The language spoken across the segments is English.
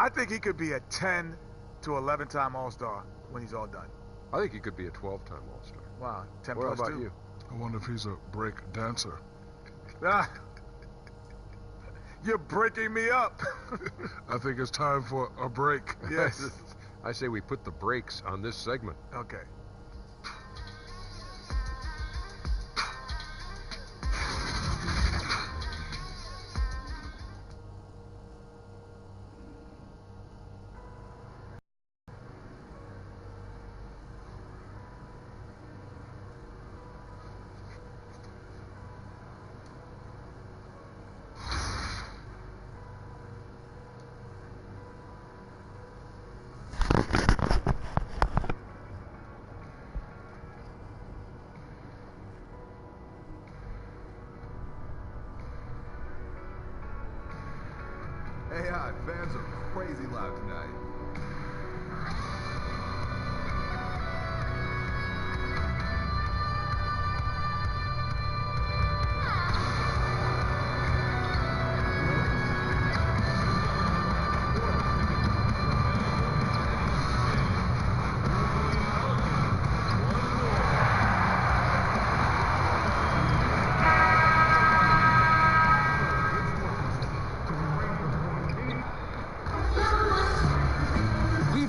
I think he could be a 10 to 11-time All-Star when he's all done. I think he could be a 12-time All-Star. Wow, 10 What plus about 2. you? I wonder if he's a break dancer. Ah, you're breaking me up. I think it's time for a break. Yes. I say we put the brakes on this segment. Okay. AI fans are crazy loud tonight.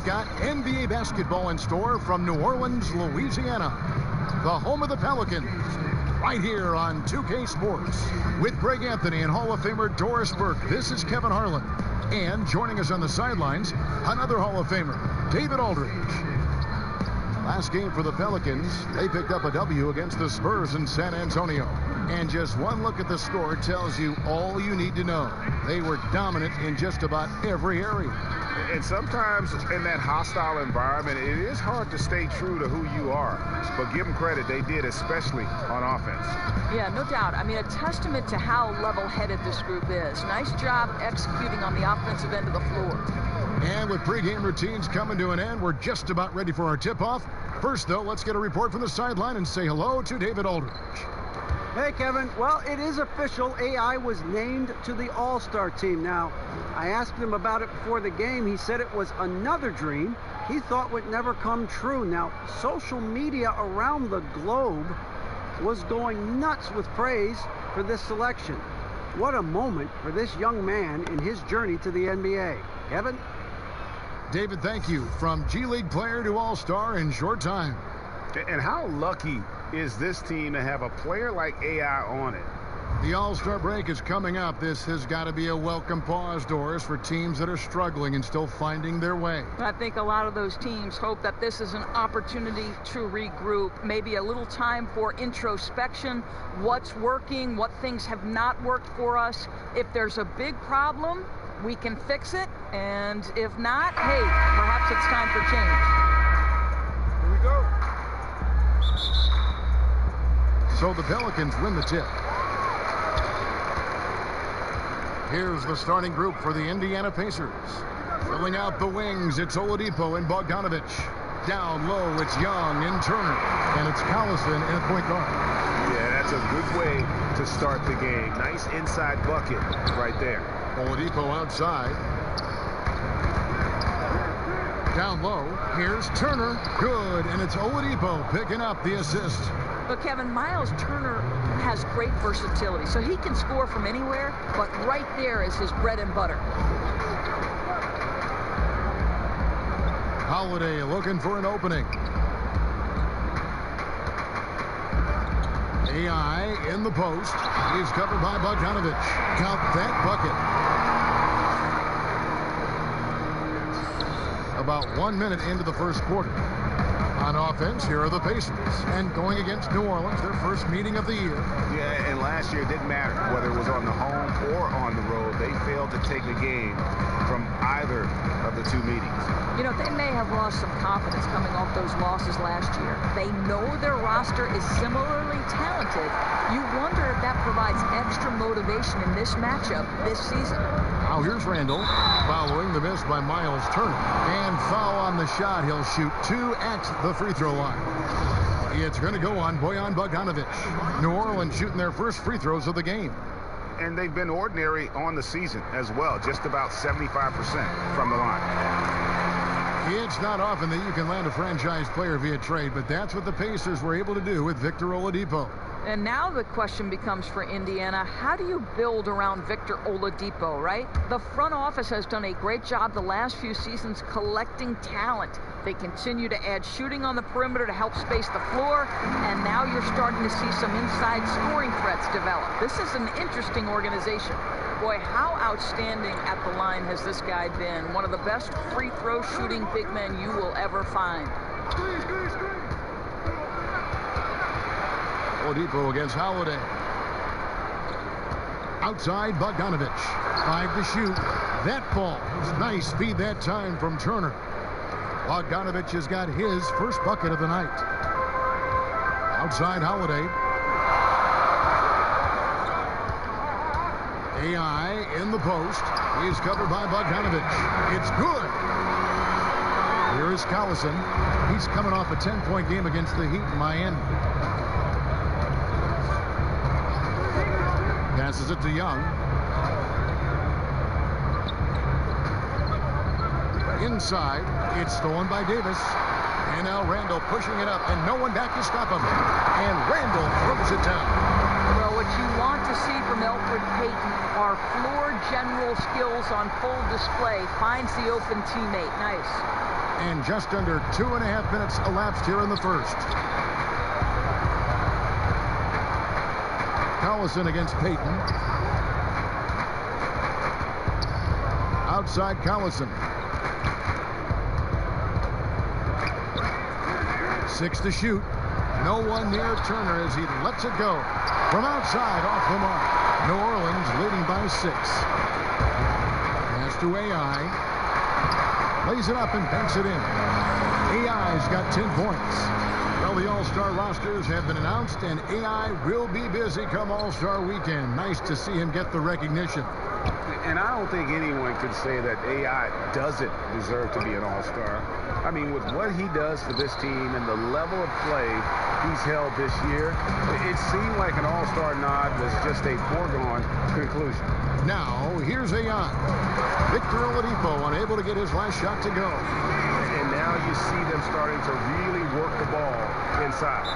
Got NBA basketball in store from New Orleans, Louisiana, the home of the Pelicans, right here on 2K Sports. With Greg Anthony and Hall of Famer Doris Burke, this is Kevin Harlan. And joining us on the sidelines, another Hall of Famer, David Aldridge. Last game for the Pelicans, they picked up a W against the Spurs in San Antonio. And just one look at the score tells you all you need to know. They were dominant in just about every area. And sometimes in that hostile environment, it is hard to stay true to who you are. But give them credit, they did, especially on offense. Yeah, no doubt. I mean, a testament to how level-headed this group is. Nice job executing on the offensive end of the floor. And with pregame routines coming to an end, we're just about ready for our tip-off. First, though, let's get a report from the sideline and say hello to David Aldridge. Hey, Kevin. Well, it is official. AI was named to the All-Star team. Now, I asked him about it before the game. He said it was another dream he thought would never come true. Now, social media around the globe was going nuts with praise for this selection. What a moment for this young man in his journey to the NBA. Kevin? David, thank you. From G League player to All-Star in short time. And how lucky is this team to have a player like AI on it? The All-Star break is coming up. This has got to be a welcome pause, Doris, for teams that are struggling and still finding their way. I think a lot of those teams hope that this is an opportunity to regroup, maybe a little time for introspection, what's working, what things have not worked for us. If there's a big problem, we can fix it, and if not, hey, perhaps it's time for change. Here we go. So the Pelicans win the tip. Here's the starting group for the Indiana Pacers. Filling out the wings, it's Oladipo and Bogdanovich. Down low, it's Young and Turner. And it's Collison at point guard. Yeah, that's a good way to start the game. Nice inside bucket right there. Oladipo outside. Down low, here's Turner. Good, and it's Oladipo picking up the assist. But Kevin, Miles Turner has great versatility, so he can score from anywhere, but right there is his bread and butter. Holiday looking for an opening. AI in the post. He's covered by Bogdanovich. Count that bucket. About 1 minute into the first quarter. On offense, here are the Pacers. And going against New Orleans, their first meeting of the year. Yeah, and last year it didn't matter whether it was on the home or on the road. They failed to take the game from either of the two meetings. You know, they may have lost some confidence coming off those losses last year. They know their roster is similarly talented. You wonder if that provides extra motivation in this matchup this season. Now here's Randall, following the miss by Miles Turner. And foul on the shot. He'll shoot 2 at the free throw line. It's going to go on Bojan Bogdanovich. New Orleans shooting their first free throws of the game. and they've been ordinary on the season as well, just about 75% from the line. It's not often that you can land a franchise player via trade, but that's what the Pacers were able to do with Victor Oladipo. And now the question becomes for Indiana, how do you build around Victor Oladipo, right? The front office has done a great job the last few seasons collecting talent. They continue to add shooting on the perimeter to help space the floor, and now you're starting to see some inside scoring threats develop. This is an interesting organization. Boy, how outstanding at the line has this guy been. One of the best free throw shooting big men you will ever find. Oladipo against Holiday. Outside, Bogdanovich. 5 to shoot. That ball was nice speed that time from Turner. Bogdanovich has got his first bucket of the night. Outside, Holiday. AI in the post. He's covered by Bogdanovich. It's good. Here is Collison. He's coming off a 10-point game against the Heat in Miami. Passes it to Young. Inside, it's stolen by Davis. And now Randall pushing it up, and no one back to stop him. And Randall throws it down. Well, what you want to see from Elfrid Payton are floor general skills on full display. Finds the open teammate. Nice. And just under 2.5 minutes elapsed here in the first. Collison against Payton. Outside Collison. 6 to shoot. No one near Turner as he lets it go. From outside, off the mark. New Orleans leading by 6. Pass to AI. Lays it up and banks it in. AI's got 10 points. Well, the All-Star rosters have been announced, and AI will be busy come All-Star weekend. Nice to see him get the recognition. And I don't think anyone could say that AI doesn't deserve to be an All-Star. I mean, with what he does for this team and the level of play he's held this year, it seemed like an All-Star nod was just a foregone conclusion. Now, here's AI. Victor Oladipo unable to get his last shot to go. And now you see them starting to really work the ball inside.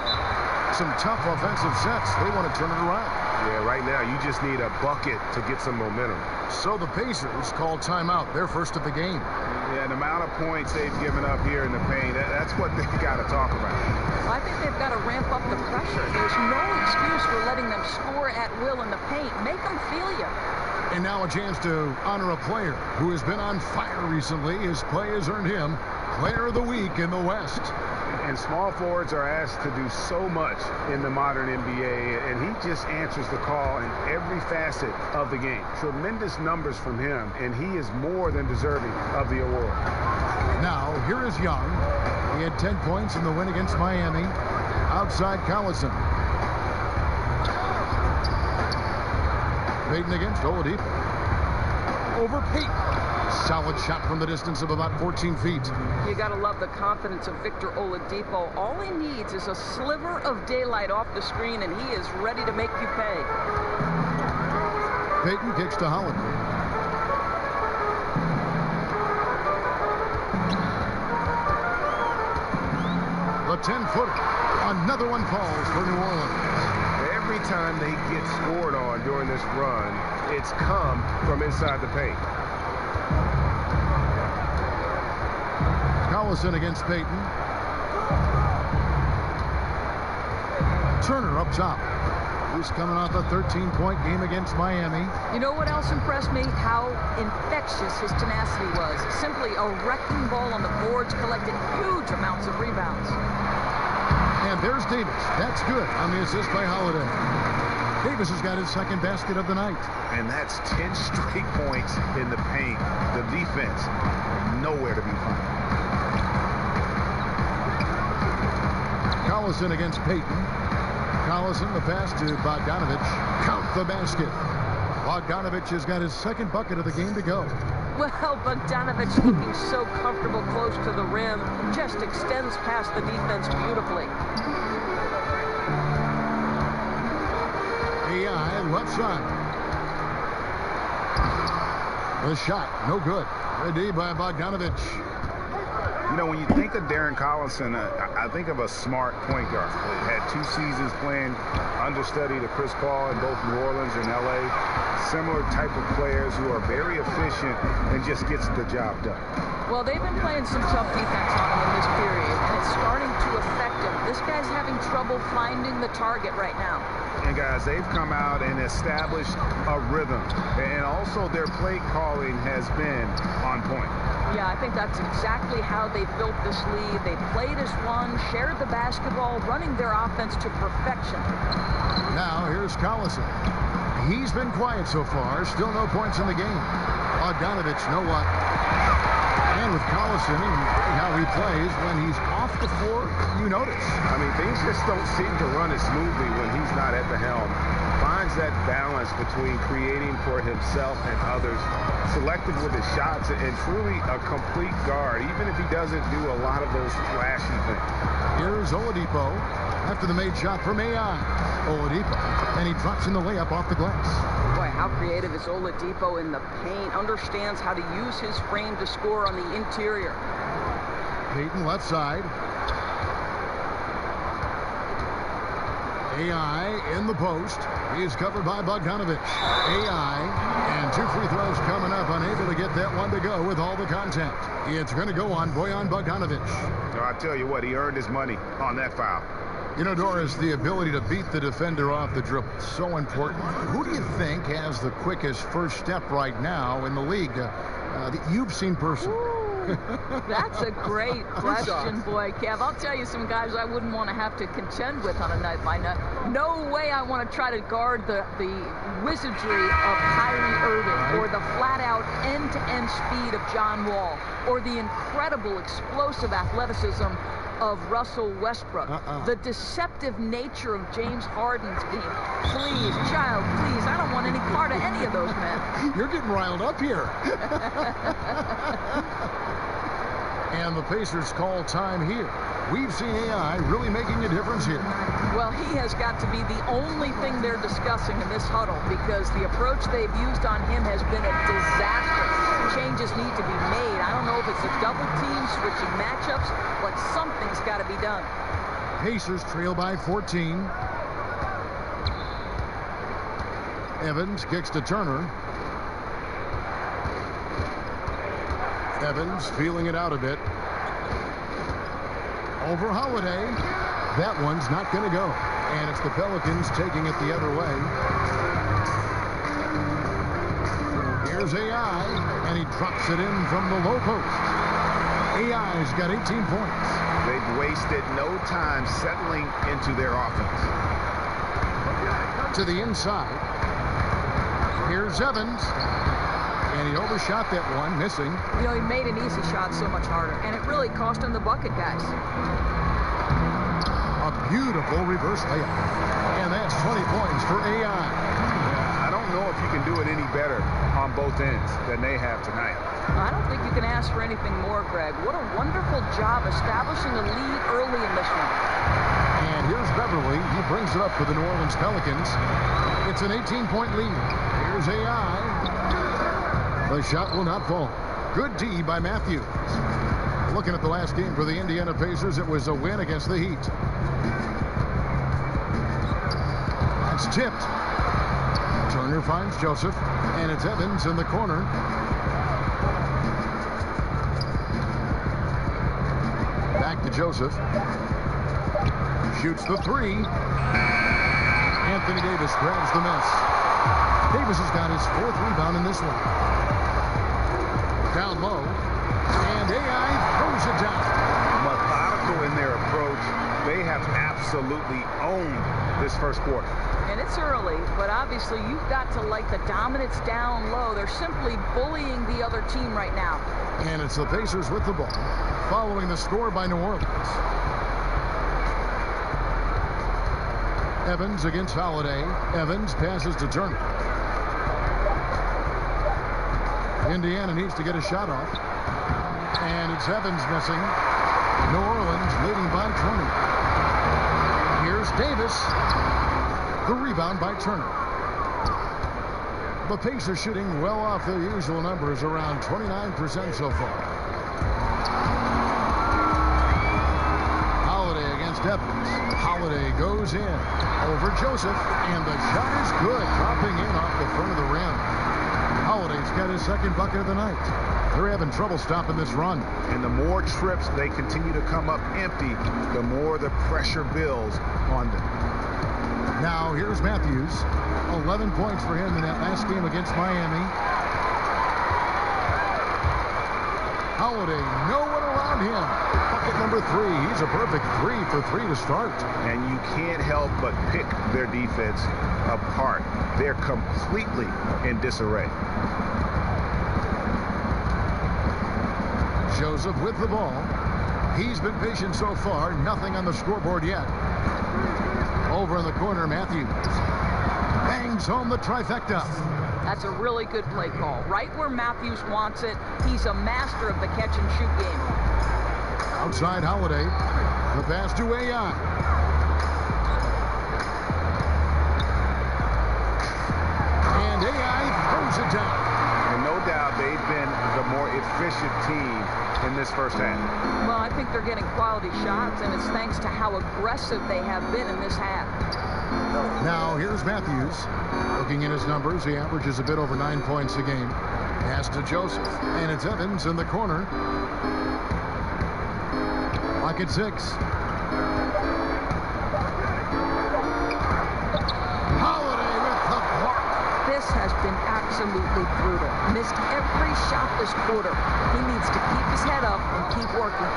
Some tough offensive sets. They want to turn it around. Yeah, right now you just need a bucket to get some momentum. So the Pacers call timeout, their first of the game. Yeah, the amount of points they've given up here in the paint, that's what they've got to talk about. Well, I think they've got to ramp up the pressure. There's no excuse for letting them score at will in the paint. Make them feel you. And now a chance to honor a player who has been on fire recently. His play has earned him Player of the Week in the West. And small forwards are asked to do so much in the modern NBA, and he just answers the call in every facet of the game. Tremendous numbers from him, and he is more than deserving of the award. Now, here is Young. He had 10 points in the win against Miami. Outside Collison. Payton against Oladipo. Over Payton. Solid shot from the distance of about 14 feet. You got to love the confidence of Victor Oladipo. All he needs is a sliver of daylight off the screen, and he is ready to make you pay. Payton kicks to Holiday. The 10-footer. Another one falls for New Orleans. Every time they get scored on during this run, it's come from inside the paint. Collison against Payton. Turner up top. He's coming off a 13-point game against Miami. You know what else impressed me? How infectious his tenacity was. Simply a wrecking ball on the boards, collected huge amounts of rebounds. And there's Davis. That's good on the assist by Holiday. Davis has got his second basket of the night. And that's 10 straight points in the paint. The defense, nowhere to be found. Collison against Payton. Collison, the pass to Bogdanovich. Count the basket. Bogdanovich has got his second bucket of the game to go. Well, Bogdanovich looking so comfortable close to the rim, just extends past the defense beautifully. AI left side. The shot, no good. Good D by Bogdanovich. You know, when you think of Darren Collison, I think of a smart point guard. He had 2 seasons playing understudy to Chris Paul in both New Orleans and L.A. Similar type of players who are very efficient and just gets the job done. Well, they've been playing some tough defense on him in this period, and it's starting to affect him. This guy's having trouble finding the target right now. And guys, they've come out and established a rhythm, and also their play calling has been on point. Yeah, I think that's exactly how they built this lead. They played as one, shared the basketball, running their offense to perfection. Now here's Collison. He's been quiet so far. Still no points in the game. Bogdanovich, no luck. And with Collison and how he plays, when he's off the floor, you notice. I mean, things just don't seem to run as smoothly when he's not at the helm. Finds that balance between creating for himself and others, selective with his shots, and truly a complete guard, even if he doesn't do a lot of those flashy things. Here's Oladipo after the made shot from AI. Oladipo, and he drops in the layup off the glass. Boy, how creative is Oladipo in the paint. Understands how to use his frame to score on the interior. Payton left side. AI in the post. He's covered by Bogdanovich. AI, and 2 free throws coming up. Unable to get that one to go with all the contact. It's going to go on Bojan Bogdanovich. No, I tell you what, he earned his money on that foul. You know, Doris, the ability to beat the defender off the dribble is so important. Who do you think has the quickest first step right now in the league that you've seen personally? That's a great question, boy, Kev. I'll tell you some guys I wouldn't want to have to contend with on a night by night. No way I want to try to guard the wizardry of Kyrie Irving, or the flat-out end-to-end speed of John Wall, or the incredible explosive athleticism of Russell Westbrook. The deceptive nature of James Harden's game. Please, child, please, I don't want any part of any of those men. You're getting riled up here. And the Pacers call time here. We've seen AI really making a difference here. Well, he has got to be the only thing they're discussing in this huddle, because the approach they've used on him has been a disaster. Changes need to be made. I don't know if it's a double team, switching matchups, but something's got to be done. Pacers trail by 14. Evans kicks to Turner. Evans feeling it out a bit. Over Holiday. That one's not going to go. And it's the Pelicans taking it the other way. Here's AI, and he drops it in from the low post. AI's got 18 points. They've wasted no time settling into their offense. To the inside. Here's Evans. And he overshot that one, missing. You know, he made an easy shot so much harder, and it really cost him the bucket, guys. A beautiful reverse layup. And that's 20 points for AI. Yeah, I don't know if you can do it any better on both ends than they have tonight. I don't think you can ask for anything more, Greg. What a wonderful job establishing a lead early in this one. And here's Beverly. He brings it up for the New Orleans Pelicans. It's an 18-point lead. Here's AI. The shot will not fall. Good D by Matthews. Looking at the last game for the Indiana Pacers, it was a win against the Heat. That's tipped. Turner finds Joseph, and it's Evans in the corner. Back to Joseph. Shoots the three. Anthony Davis grabs the miss. Davis has got his 4th rebound in this one. Down low, and AI throws it down. Methodical in their approach. They have absolutely owned this first quarter. And it's early, but obviously you've got to like the dominance down low. They're simply bullying the other team right now. And it's the Pacers with the ball, following the score by New Orleans. Evans against Holiday. Evans passes to Turner. Indiana needs to get a shot off. And it's Evans missing. New Orleans leading by 20. Here's Davis. The rebound by Turner. The Pacers shooting well off their usual numbers, around 29% so far. Holiday against Evans. Holiday goes in over Joseph, and the shot is good, dropping in off the front of the rim. Holiday's got his second bucket of the night. They're having trouble stopping this run. And the more trips they continue to come up empty, the more the pressure builds on them. Now here's Matthews. 11 points for him in that last game against Miami. Holiday, no one around him. Bucket number 3. He's a perfect 3 for 3 to start. And you can't help but pick their defense apart. They're completely in disarray. Joseph with the ball. He's been patient so far. Nothing on the scoreboard yet. Over in the corner, Matthews bangs home the trifecta. That's a really good play call. Right where Matthews wants it. He's a master of the catch-and-shoot game. Outside Holiday. The pass to AI. And AI throws it down. And no doubt they've been the more efficient team in this first half. Well, I think they're getting quality shots, and it's thanks to how aggressive they have been in this half. Now here's Matthews. Looking at his numbers, he averages a bit over 9 points a game. Pass to Joseph, and it's Evans in the corner. Lock at 6. Holiday with the block. This has been absolutely brutal. Missed every shot this quarter. He needs to keep his head up and keep working.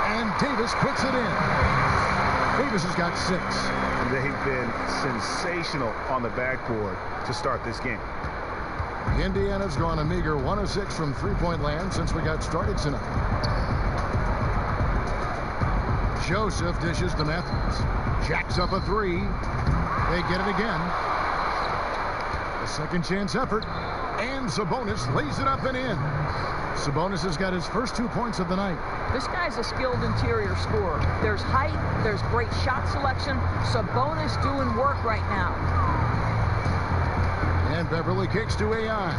And Davis puts it in. Davis has got 6. They've been sensational on the backboard to start this game. Indiana's gone a meager 1 of 6 from three-point land since we got started tonight. Joseph dishes to Matthews. Jacks up a 3. They get it again. A second chance effort. And Sabonis lays it up and in. Sabonis has got his first 2 points of the night. This guy's a skilled interior scorer. There's height, there's great shot selection. Sabonis doing work right now. And Beverly kicks to AI.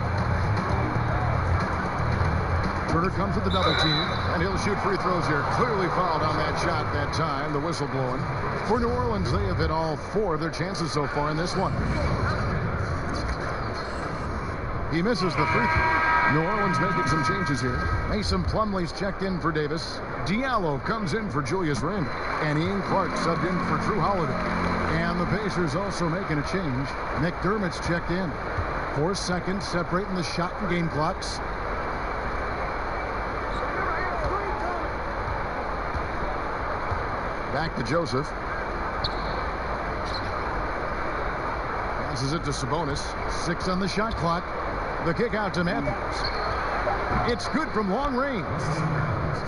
Turner comes with the double team, and he'll shoot free throws here. Clearly fouled on that shot that time, the whistle blowing. For New Orleans, they have hit all 4 of their chances so far in this one. He misses the free throw. New Orleans making some changes here. Mason Plumlee's checked in for Davis. Diallo comes in for Julius Randle. And Ian Clark subbed in for Drew Holiday. And the Pacers also making a change. McDermott's checked in. 4 seconds separating the shot and game clocks. Back to Joseph. Passes it to Sabonis. 6 on the shot clock. The kick out to Matthews. It's good from long range.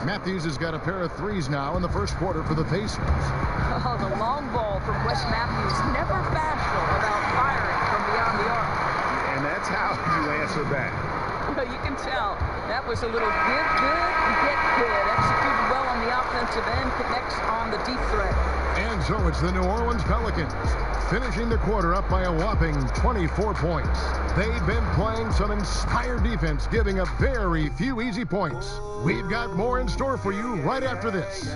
Matthews has got a pair of 3s now in the first quarter for the Pacers. Oh, the long ball from Wes Matthews. Never bashful about firing from beyond the arc. And that's how you answer back. Well, you can tell. That was a little give good and get good. Executed well on the offensive end. Connects on the deep threat. And so it's the New Orleans Pelicans finishing the quarter up by a whopping 24 points. They've been playing some inspired defense, giving up very few easy points. We've got more in store for you right after this.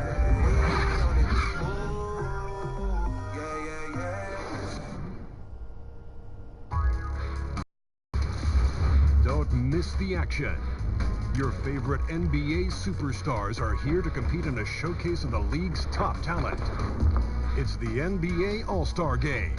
Don't miss the action. Your favorite NBA superstars are here to compete in a showcase of the league's top talent. It's the NBA All-Star Game.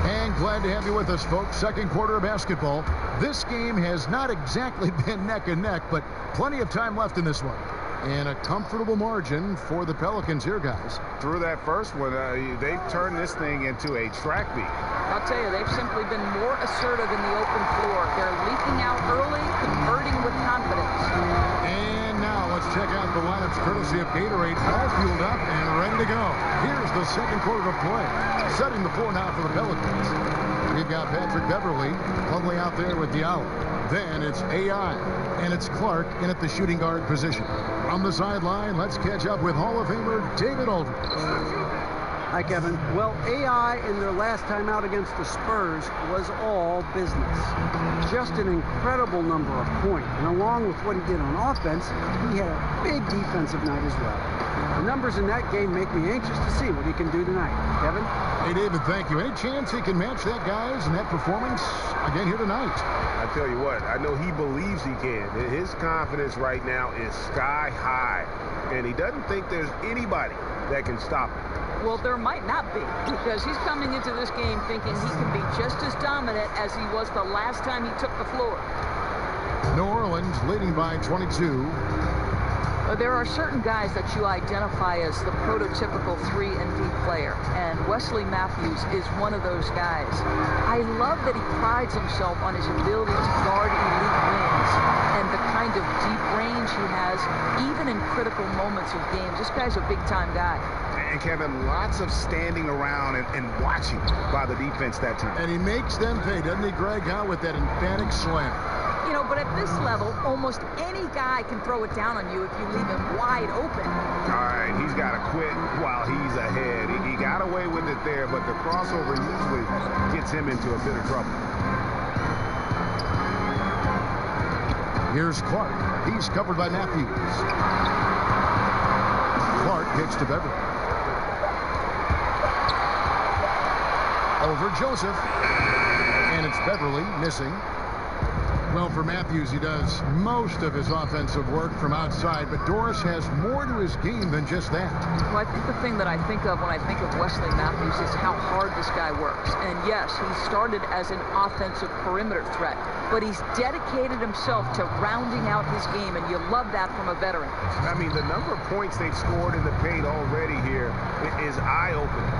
And glad to have you with us, folks. Second quarter of basketball. This game has not exactly been neck and neck, but plenty of time left in this one. And a comfortable margin for the Pelicans here, guys. Through that first one, they've turned this thing into a track meet. I'll tell you, they've simply been more assertive in the open floor. They're leaking out early, converting with confidence. And now let's check out the lineups courtesy of Gatorade, all fueled up and ready to go. Here's the second quarter of play. Setting the floor now for the Pelicans. We've got Patrick Beverly, Plumlee out there with Diallo. Then it's AI, and it's Clark in at the shooting guard position. On the sideline, let's catch up with Hall of Famer David Aldridge. Hi, Kevin. Well, AI in their last time out against the Spurs was all business. Just an incredible number of points. And along with what he did on offense, he had a big defensive night as well. The numbers in that game make me anxious to see what he can do tonight. Kevin? Hey, David, thank you. Any chance he can match that, guys, in that performance again here tonight? I tell you what, I know he believes he can. His confidence right now is sky high. And he doesn't think there's anybody that can stop him. Well, there might not be, because he's coming into this game thinking he can be just as dominant as he was the last time he took the floor. New Orleans leading by 22. There are certain guys that you identify as the prototypical 3-and-D player, and Wesley Matthews is one of those guys. I love that he prides himself on his ability to guard elite wings and the kind of deep range he has, even in critical moments of games. This guy's a big-time guy. And Kevin, lots of standing around and watching by the defense that time. And he makes them pay, doesn't he, Greg? How with that emphatic slam. You know, but at this level, almost any guy can throw it down on you if you leave him wide open. All right, he's got to quit while he's ahead. He got away with it there, but the crossover usually gets him into a bit of trouble. Here's Clark. He's covered by Matthews. Clark kicks to Beverly. Over Joseph. And it's Beverly missing. Well, for Matthews, he does most of his offensive work from outside, but Doris has more to his game than just that. Well, I think the thing that I think of when I think of Wesley Matthews is how hard this guy works. And yes, he started as an offensive perimeter threat, but he's dedicated himself to rounding out his game, and you love that from a veteran. I mean, the number of points they've scored in the paint already here is eye-opening.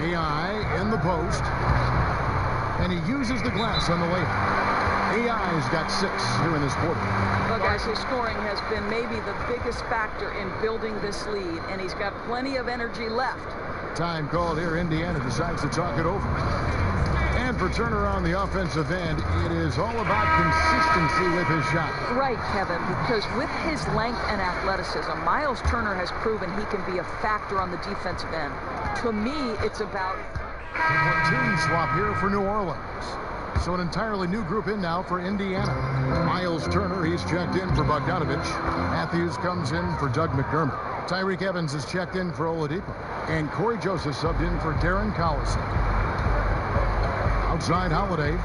AI in the post. And he uses the glass on the layup. AI's got 6 here in this quarter. Well, guys, his scoring has been maybe the biggest factor in building this lead, and he's got plenty of energy left. Time called here. Indiana decides to talk it over. And for Turner on the offensive end, it is all about consistency with his shot. Right, Kevin, because with his length and athleticism, Miles Turner has proven he can be a factor on the defensive end. To me, it's about... Team swap here for New Orleans. So an entirely new group in now for Indiana. Miles Turner, he's checked in for Bogdanovich. Matthews comes in for Doug McDermott. Tyreek Evans is checked in for Oladipo. And Corey Joseph subbed in for Darren Collison. Outside Holiday.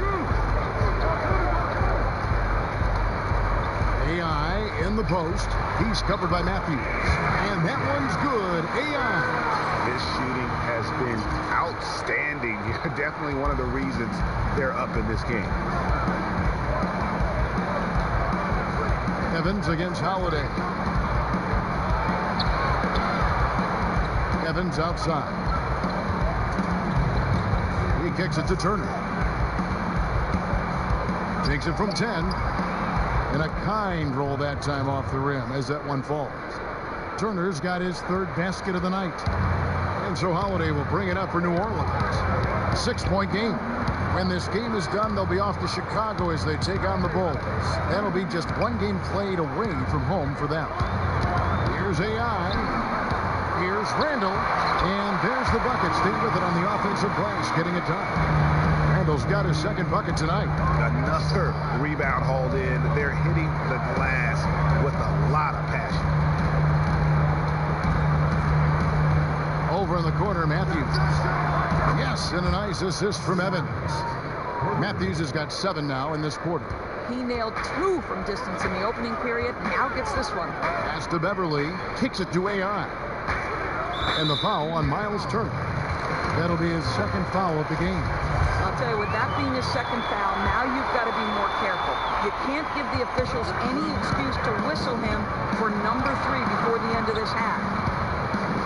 AI in the post. He's covered by Matthews. And that one's good. AI. His shooting has been outstanding. Definitely one of the reasons they're up in this game. Evans against Holiday. Evans outside. He kicks it to Turner. Takes it from 10. And a kind roll that time off the rim as that one falls. Turner's got his 3rd basket of the night. And so Holiday will bring it up for New Orleans. 6-point game. When this game is done, they'll be off to Chicago as they take on the Bulls. That'll be just 1 game played away from home for them. Here's AI. Here's Randall. And there's the bucket. Stay with it on the offensive glass, getting it done. Randall's got his 2nd bucket tonight. Another rebound hauled in. They're hitting the glass with a lot of passion. Over in the corner, Matthews. Yes, and a nice assist from Evans. Matthews has got 7 now in this quarter. He nailed 2 from distance in the opening period. Now gets this one. Pass to Beverly. Kicks it to AI. And the foul on Miles Turner. That'll be his 2nd foul of the game. I'll tell you, with that being his 2nd foul, now you've got to be more careful. You can't give the officials any excuse to whistle him for number 3 before the end of this half.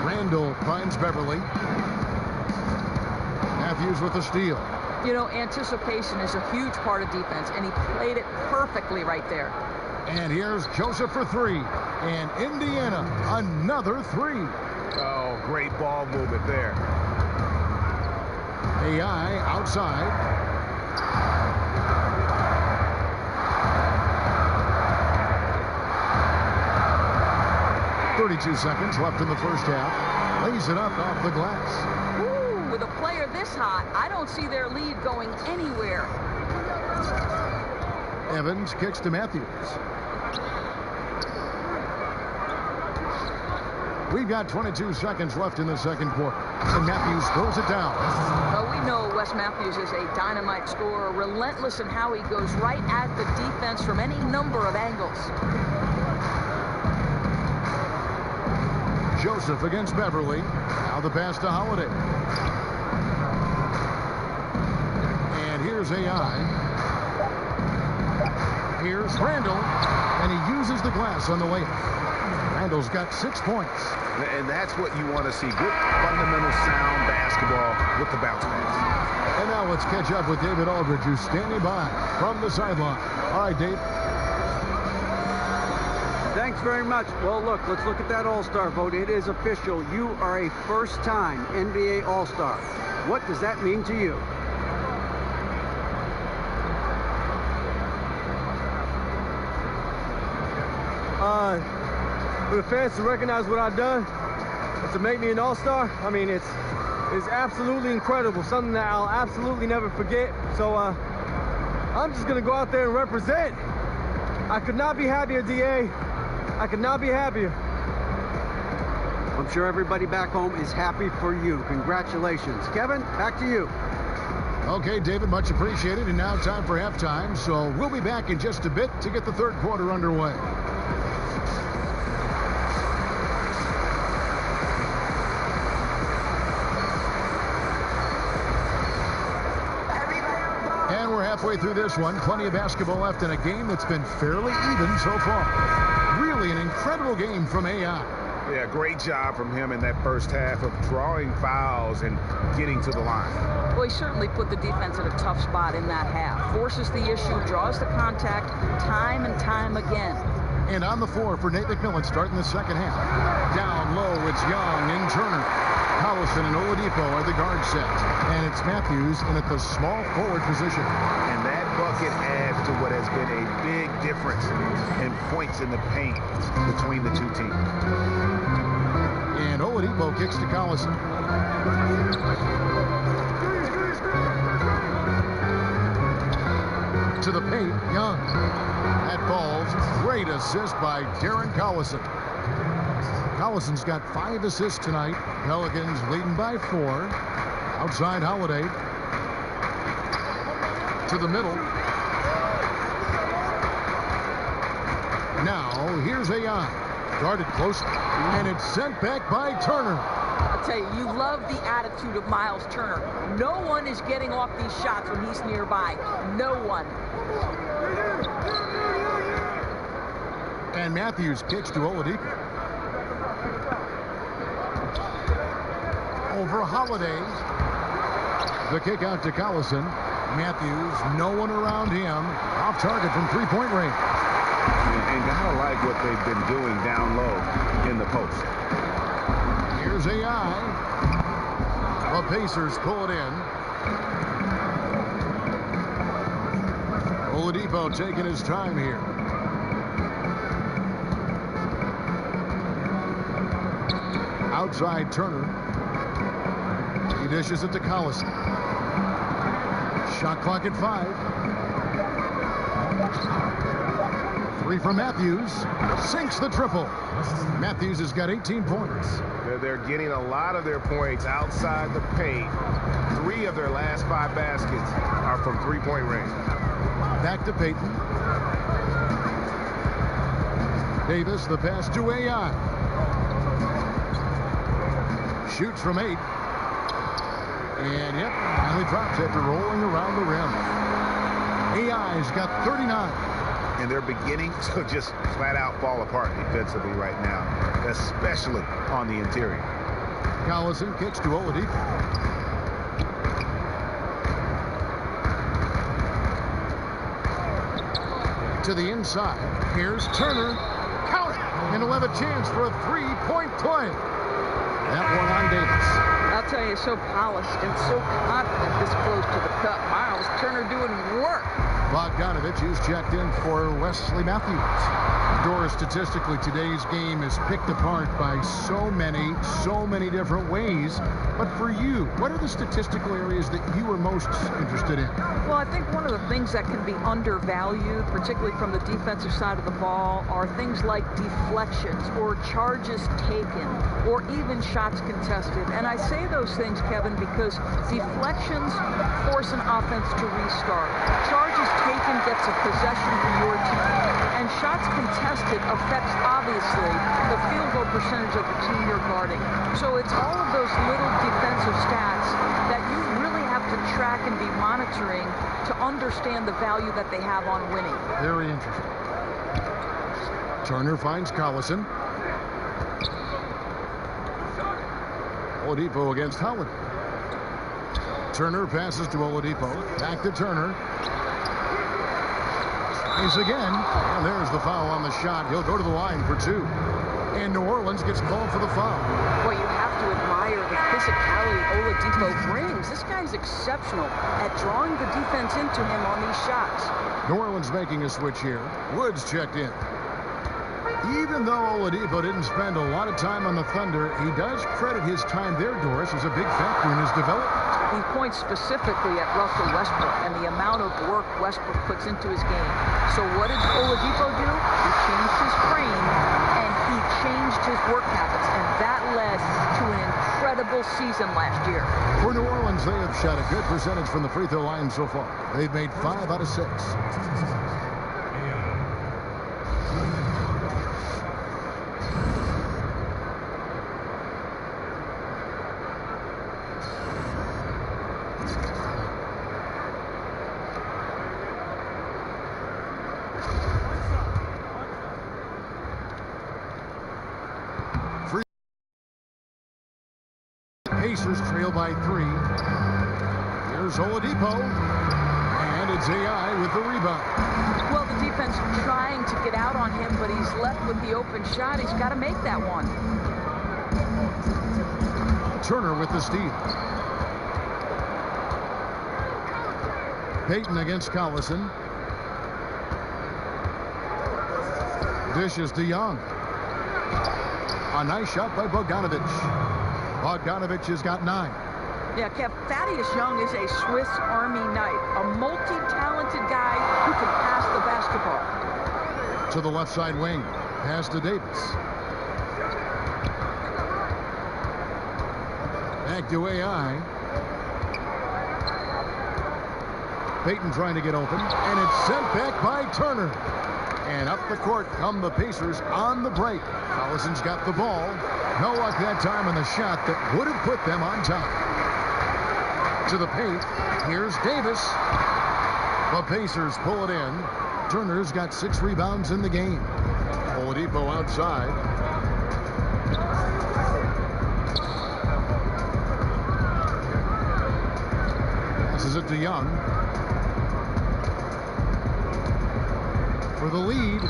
Randall finds Beverly. Matthews with the steal. You know, anticipation is a huge part of defense, and he played it perfectly right there. And here's Joseph for 3. And Indiana, another 3. Oh, great ball movement there. AI outside. 32 seconds left in the first half. Lays it up off the glass. Ooh, with a player this hot, I don't see their lead going anywhere. Evans kicks to Matthews. We've got 22 seconds left in the second quarter. And Matthews throws it down. Well, we know Wes Matthews is a dynamite scorer, relentless in how he goes right at the defense from any number of angles. Joseph against Beverly. Now the pass to Holiday. And here's AI. Here's Randall. And he uses the glass on the layup. Randall's got 6 points. And that's what you want to see. Good fundamental sound basketball with the bounce pass. And now let's catch up with David Aldridge, who's standing by from the sideline. All right, Dave. Thanks very much. Well, look, let's look at that All-Star vote. It is official. You are a first-time NBA All-Star. What does that mean to you? For the fans to recognize what I've done and to make me an All-Star, I mean, it's absolutely incredible, something that I'll absolutely never forget. So I'm just going to go out there and represent. I could not be happier, DA. I could not be happier. I'm sure everybody back home is happy for you. Congratulations. Kevin, back to you. Okay, David, much appreciated. And now time for halftime. So we'll be back in just a bit to get the third quarter underway. And we're halfway through this one. Plenty of basketball left in a game that's been fairly even so far. Really an incredible game from AI. Yeah, great job from him in that first half of drawing fouls and getting to the line. Well, he certainly put the defense in a tough spot in that half. Forces the issue, draws the contact time and time again. And on the floor for Nate McMillan starting the second half. Down low, it's Young and Turner. Collison and Oladipo are the guard set. And it's Matthews in at the small forward position. And that bucket adds to what has been a big difference in points in the paint between the two teams. And Oladipo kicks to Collison. To the paint, Young. That ball's great assist by Darren Collison. Collison's got 5 assists tonight. Pelicans leading by 4. Outside Holiday. To the middle. Now, here's AI. Guarded close, and it's sent back by Turner. I'll tell you, you love the attitude of Miles Turner. No one is getting off these shots when he's nearby. No one. And Matthews kicks to Oladipo. Over Holiday. The kick out to Collison. Matthews, no one around him. Off target from three-point range. And gotta like what they've been doing down low in the post. Here's AI. The Pacers pull it in. Oladipo taking his time here. Outside Turner. He dishes it to Collison. Shot clock at 5. 3 from Matthews. Sinks the triple. Matthews has got 18 points. They're getting a lot of their points outside the paint. 3 of their last 5 baskets are from three-point range. Back to Payton. Davis, the pass to AI. Shoots from 8. And yep, finally drops after rolling around the rim. AI's got 39. And they're beginning to just flat out fall apart defensively right now, especially on the interior. Collison kicks to Oladipo. To the inside. Here's Turner. Count it! And he'll have a chance for a three-point play. That one on Davis. I'll tell you, so polished and so confident this close to the cup. Miles Turner doing work. Bogdanovich is checked in for Wesley Matthews. Doris, statistically, today's game is picked apart by so many different ways. But for you, what are the statistical areas that you are most interested in? Well, I think one of the things that can be undervalued, particularly from the defensive side of the ball, are things like deflections or charges taken or even shots contested. And I say those things, Kevin, because deflections force an offense to restart. Charges taken gets a possession for your team. And shots contested affects, obviously, the field goal percentage of the team you're guarding. So it's all of those little defensive stats that you really have to track and be monitoring to understand the value that they have on winning. Very interesting. Turner finds Collison. Oladipo against Howard. Turner passes to Oladipo. Back to Turner. Tries again. And there's the foul on the shot. He'll go to the line for 2. And New Orleans gets called for the foul. Well, you have to admire the physicality Oladipo brings. This guy's exceptional at drawing the defense into him on these shots. New Orleans making a switch here. Woods checked in. Even though Oladipo didn't spend a lot of time on the Thunder, he does credit his time there, Doris, as a big factor in his development. He points specifically at Russell Westbrook and the amount of work Westbrook puts into his game. So what did Oladipo do? He changed his frame and he changed his work habits, and that led to an incredible season last year. For New Orleans, they have shot a good percentage from the free throw line so far. They've made 5 out of 6. Pacers trail by 3. Here's Oladipo. And it's AI with the rebound. Well, the defense trying to get out on him, but he's left with the open shot. He's got to make that one. Turner with the steal. Payton against Collison. Dishes to Young. A nice shot by Bogdanovich. Bogdanovich has got 9. Yeah, Kev, Thaddeus Young is a Swiss Army knife, a multi-talented guy who can pass the basketball. To the left side wing. Pass to Davis. Back to AI. Payton trying to get open, and it's sent back by Turner. And up the court come the Pacers on the break. Collison's got the ball. No luck that time on the shot that would have put them on top. To the paint. Here's Davis. The Pacers pull it in. Turner's got 6 rebounds in the game. Oladipo outside. Passes it to Young. For the lead.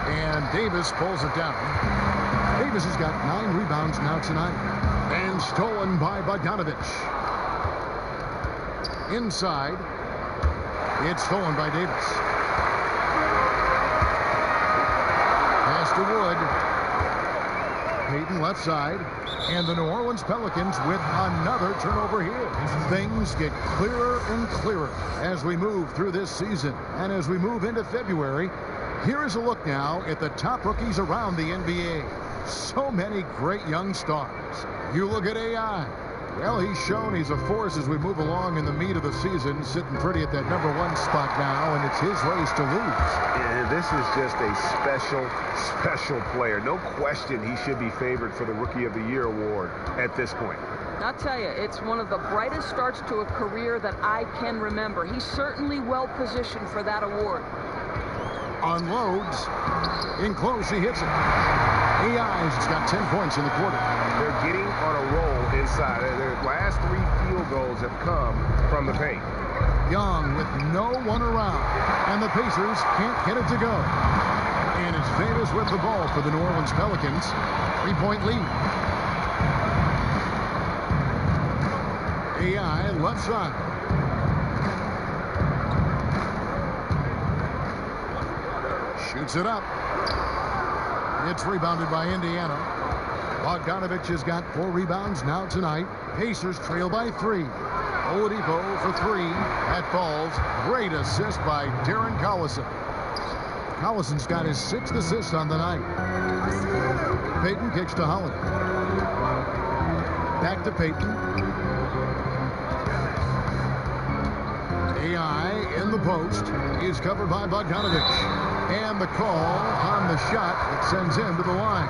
And Davis pulls it down. Davis has got 9 rebounds now tonight. And stolen by Bogdanovich. Inside. It's stolen by Davis. Pass to Wood. Payton left side. And the New Orleans Pelicans with another turnover here. Things get clearer and clearer as we move through this season. And as we move into February, here is a look now at the top rookies around the NBA. So many great young stars. You look at AI. Well, he's shown he's a force as we move along in the meat of the season, sitting pretty at that #1 spot now, and it's his race to lose. And this is just a special player. No question he should be favored for the Rookie of the Year award at this point. I'll tell you, it's one of the brightest starts to a career that I can remember. He's certainly well positioned for that award. Unloads. In close, he hits it. AI's got 10 points in the quarter. They're getting on a roll inside. Their last 3 field goals have come from the paint. Young with no one around. And the Pacers can't get it to go. And it's Davis with the ball for the New Orleans Pelicans. 3-point lead. AI left side. Shoots it up. It's rebounded by Indiana. Bogdanovich has got 4 rebounds now tonight. Pacers trail by 3. Oladipo for 3. That falls. Great assist by Darren Collison. Collison's got his 6th assist on the night. Payton kicks to Holiday. Back to Payton. AI in the post is covered by Bogdanovich. And the call on the shot that sends him to the line.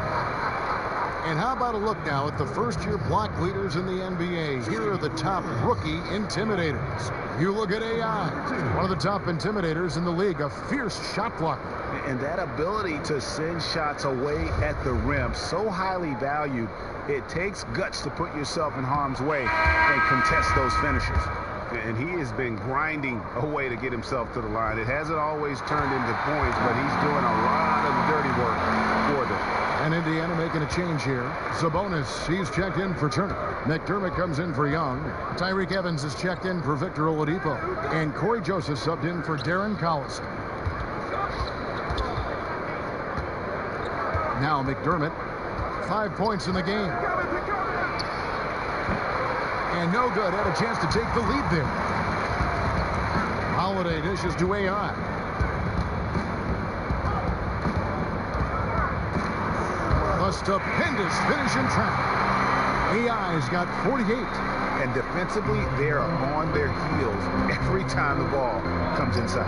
And how about a look now at the first-year block leaders in the NBA? Here are the top rookie intimidators. You look at AI, one of the top intimidators in the league, a fierce shot blocker. And that ability to send shots away at the rim, so highly valued, it takes guts to put yourself in harm's way and contest those finishers. And he has been grinding away to get himself to the line. It hasn't always turned into points, but he's doing a lot of the dirty work for them. And Indiana making a change here. Sabonis, he's checked in for Turner. McDermott comes in for Young. Tyreke Evans is checked in for Victor Oladipo. And Corey Joseph subbed in for Darren Collison. Now McDermott, 5 points in the game. And no good. Had a chance to take the lead there. Holiday dishes to AI. A stupendous finish in traffic. AI's got 48. And defensively, they are on their heels every time the ball comes inside.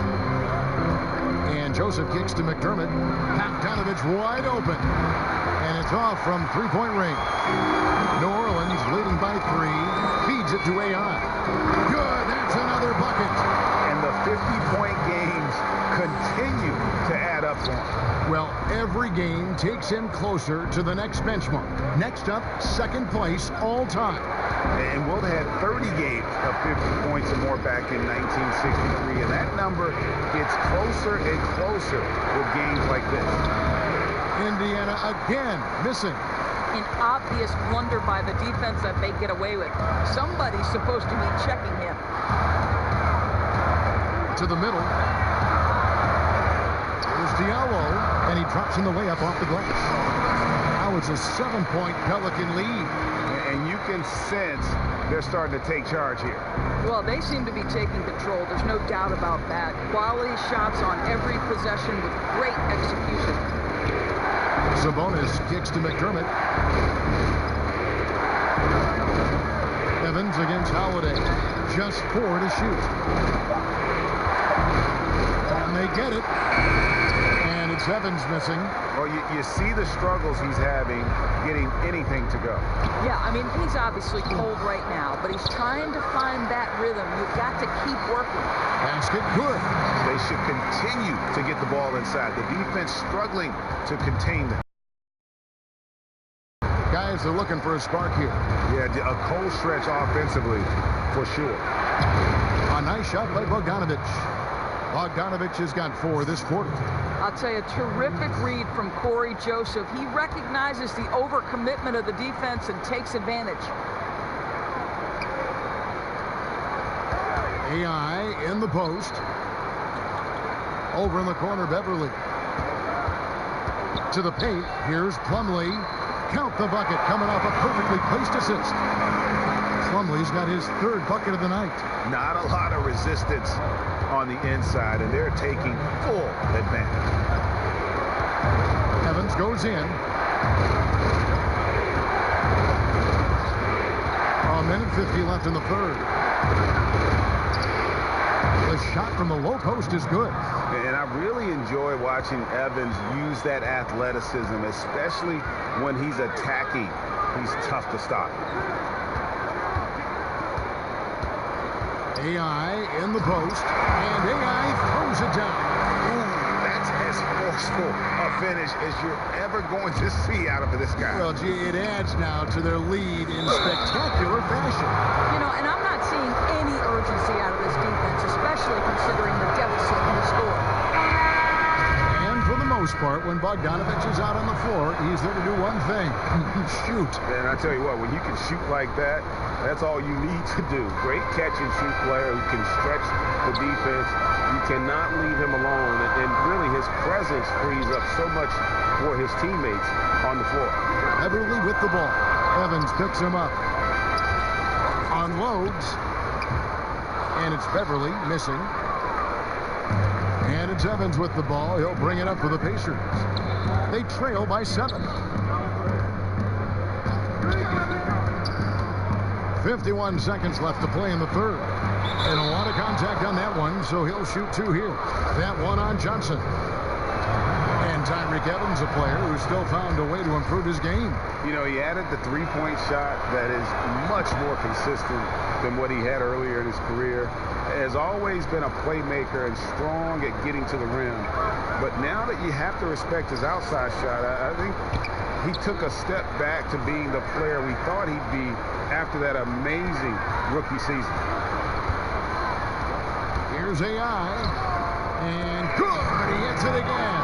And Joseph kicks to McDermott. Bogdanovich wide open. And it's off from three-point range. New Orleans leading by 3. Feeds it to AI. Good. That's another bucket. And the 50-point games continue to add up for him. Well, every game takes him closer to the next benchmark. Next up, second place all time. And Wilt had 30 games of 50 points or more back in 1963. And that number gets closer and closer with games like this. Indiana again missing. An obvious blunder by the defense that they get away with. Somebody's supposed to be checking him. To the middle. Here's Diallo, and he drops in the layup off the glass. Now it's a 7-point Pelican lead. And you can sense they're starting to take charge here. Well, they seem to be taking control. There's no doubt about that. Quality shots on every possession with great execution. Sabonis kicks to McDermott. Evans against Holiday. Just 4 to shoot. And they get it. And it's Evans missing. Well, you see the struggles he's having getting anything to go. Yeah, I mean, he's obviously cold right now, but he's trying to find that rhythm. You've got to keep working. Basket good. They should continue to get the ball inside. The defense struggling to contain them. Guys are looking for a spark here. Yeah, a cold stretch offensively, for sure. A nice shot by Bogdanovich. Bogdanovich has got 4 this quarter. I'll tell you, a terrific read from Corey Joseph. He recognizes the overcommitment of the defense and takes advantage. AI in the post. Over in the corner, Beverly. To the paint, here's Plumlee. Count the bucket, coming off a perfectly placed assist. Plumlee's got his 3rd bucket of the night. Not a lot of resistance on the inside, and they're taking full advantage. Evans goes in. A minute 50 left in the 3rd. The shot from the low post is good. And I really enjoy watching Evans use that athleticism, especially when he's attacking. He's tough to stop. AI in the post, and AI throws it down. Ooh, that's as forceful a finish as you're ever going to see out of this guy. Well, gee, it adds now to their lead in spectacular fashion. You know, and I'm not seeing any urgency out of this defense, especially considering the deficit in the score. And for the most part, when Bogdanovich is out on the floor, he's there to do one thing: shoot. And I tell you what, when you can shoot like that, that's all you need to do. Great catch and shoot player who can stretch the defense You cannot leave him alone, and really his presence frees up so much for his teammates on the floor. Beverly with the ball. Evans picks him up. Unloads. And it's Beverly missing. And it's Evans with the ball. He'll bring it up for the Pacers. They trail by 7. 51 seconds left to play in the third. And a lot of contact on that one, so he'll shoot 2 here. That one on Johnson. And Tyreke Evans, a player who still found a way to improve his game. You know, he added the three-point shot that is much more consistent than what he had earlier in his career. Has always been a playmaker and strong at getting to the rim. But now that you have to respect his outside shot, I think he took a step back to being the player we thought he'd be after that amazing rookie season. Here's AI. And good! He hits it again.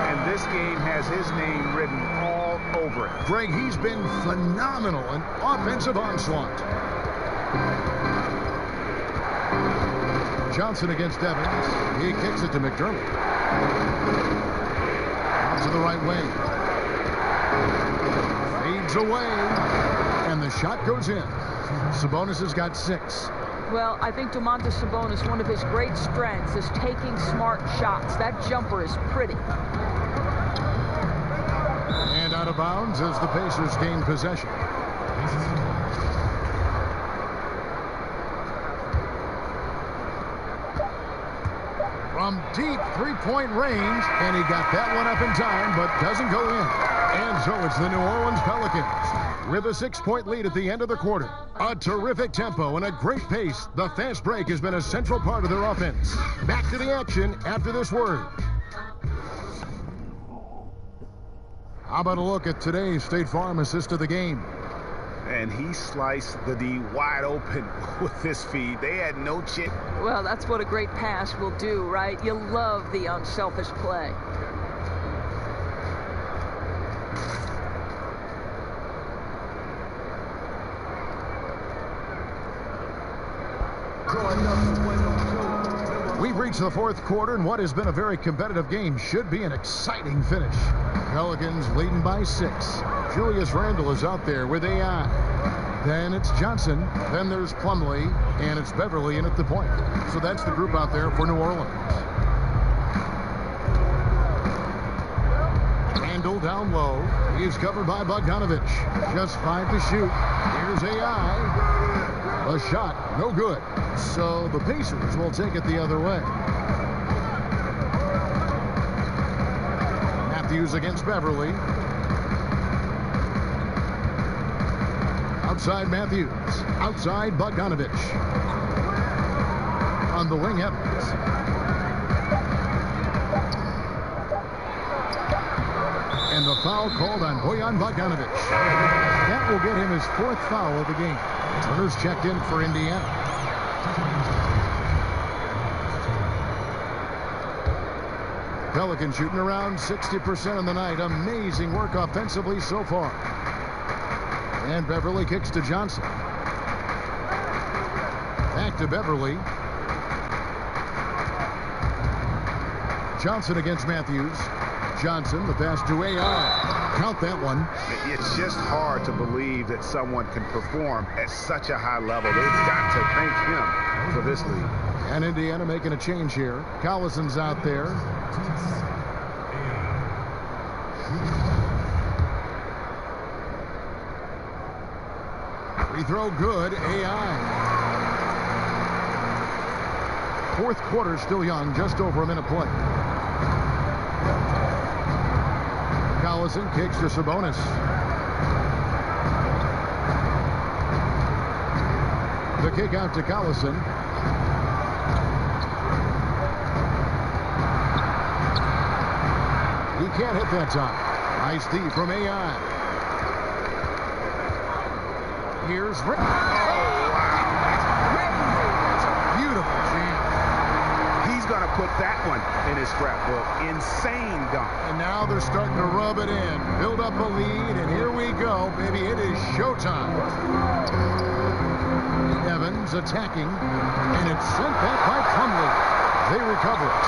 And this game has his name written all over it. Greg, he's been phenomenal in offensive onslaught. Johnson against Evans. He kicks it to McDermott. Out to the right wing. Fades away. And the shot goes in. Sabonis has got 6. Well, I think Domantas Sabonis, one of his great strengths is taking smart shots. That jumper is pretty. And out of bounds as the Pacers gain possession. From deep three-point range, and he got that one up in time, but doesn't go in. And so it's the New Orleans Pelicans with a 6-point lead at the end of the quarter. A terrific tempo and a great pace. The fast break has been a central part of their offense. Back to the action after this word. How about a look at today's State Farm assist of the game? And he sliced the D wide open with this feed. They had no chance. Well, that's what a great pass will do, right? You love the unselfish play. We've reached the fourth quarter, and what has been a very competitive game should be an exciting finish. Pelicans leading by 6. Julius Randle is out there with AI. Then it's Johnson. Then there's Plumlee, and it's Beverly in at the point. So that's the group out there for New Orleans. Randle down low. He is covered by Bogdanovich. Just 5 to shoot. Here's AI. A shot, no good. So the Pacers will take it the other way. Matthews against Beverly. Outside Matthews. Outside Bogdanovich. On the wing, Evans. And the foul called on Bojan Bogdanovich. That will get him his 4th foul of the game. Turner's checked in for Indiana. Pelicans shooting around 60% on the night. Amazing work offensively so far. And Beverly kicks to Johnson. Back to Beverly. Johnson against Matthews. Johnson, the pass to AI. Count that one. It's just hard to believe that someone can perform at such a high level. They've got to thank him for this lead. And Indiana making a change here. Collison's out there. Free throw good. AI. Fourth quarter still young. Just over a minute play. Collison kicks to Sabonis. The kick out to Collison. He can't hit that time. Nice D from AI. Here's Rick. Oh, wow. Beautiful jam. He's going to put that one in his scrapbook. Insane dunk. And now they're starting to rub it in. Build up a lead, and here we go. Baby, it is showtime. Evans attacking, and it's sent back by Plumlee. They recover it.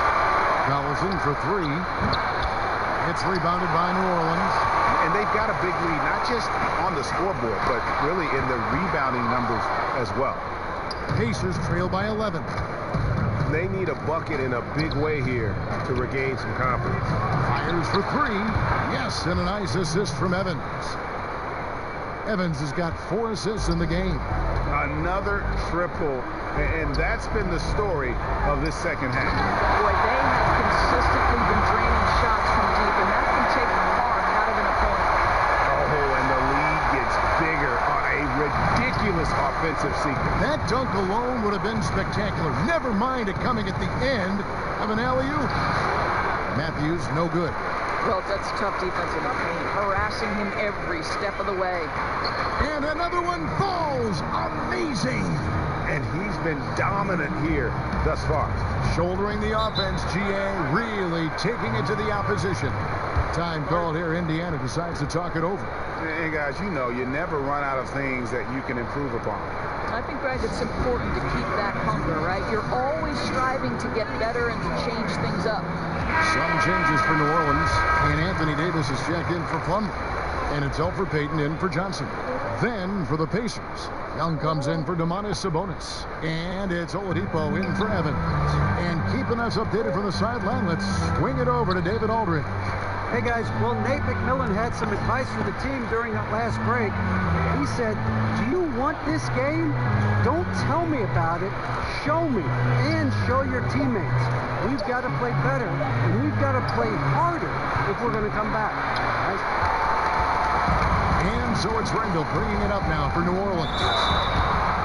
Collison for three. It's rebounded by New Orleans. And they've got a big lead, not just on the scoreboard, but really in the rebounding numbers as well. Pacers trail by 11. They need a bucket in a big way here to regain some confidence. Fires for three. Yes, and a nice assist from Evans. Evans has got 4 assists in the game. Another triple, and that's been the story of this second half. Boy, they have consistently been draining shots from deep, and that can take the heart out of an opponent. Oh, and the lead gets bigger on a ridiculous offensive sequence. That dunk alone would have been spectacular. Never mind it coming at the end of an alley-oop. Matthews, no good. Well, that's tough defense in the paint, harassing him every step of the way. And another one falls. Amazing. And he's been dominant here thus far. Shouldering the offense, GA really taking it to the opposition. Time called here. Indiana decides to talk it over. And guys, you know, you never run out of things that you can improve upon. I think, Greg, it's important to keep that hunger, right? You're always striving to get better and to change things up. Some changes for New Orleans, and Anthony Davis is checked in for Plumlee. And it's Elfrid Payton in for Johnson. Then for the Pacers, Young comes in for Domantas Sabonis. And it's Oladipo in for Evans. And keeping us updated from the sideline, let's swing it over to David Aldridge. Hey guys, well, Nate McMillan had some advice for the team during that last break. He said, do you want this game? Don't tell me about it. Show me and show your teammates. We've got to play better and we've got to play harder if we're going to come back. Guys. And so it's Randall bringing it up now for New Orleans.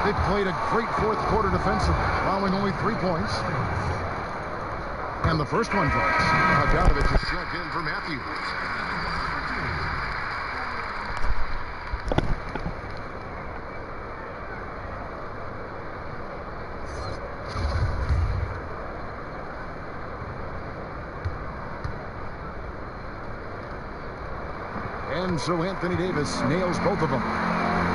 They've played a great fourth quarter defensively, allowing only 3 points. And the first one falls. Bogdanovich is checked in for Matthews. And so Anthony Davis nails both of them.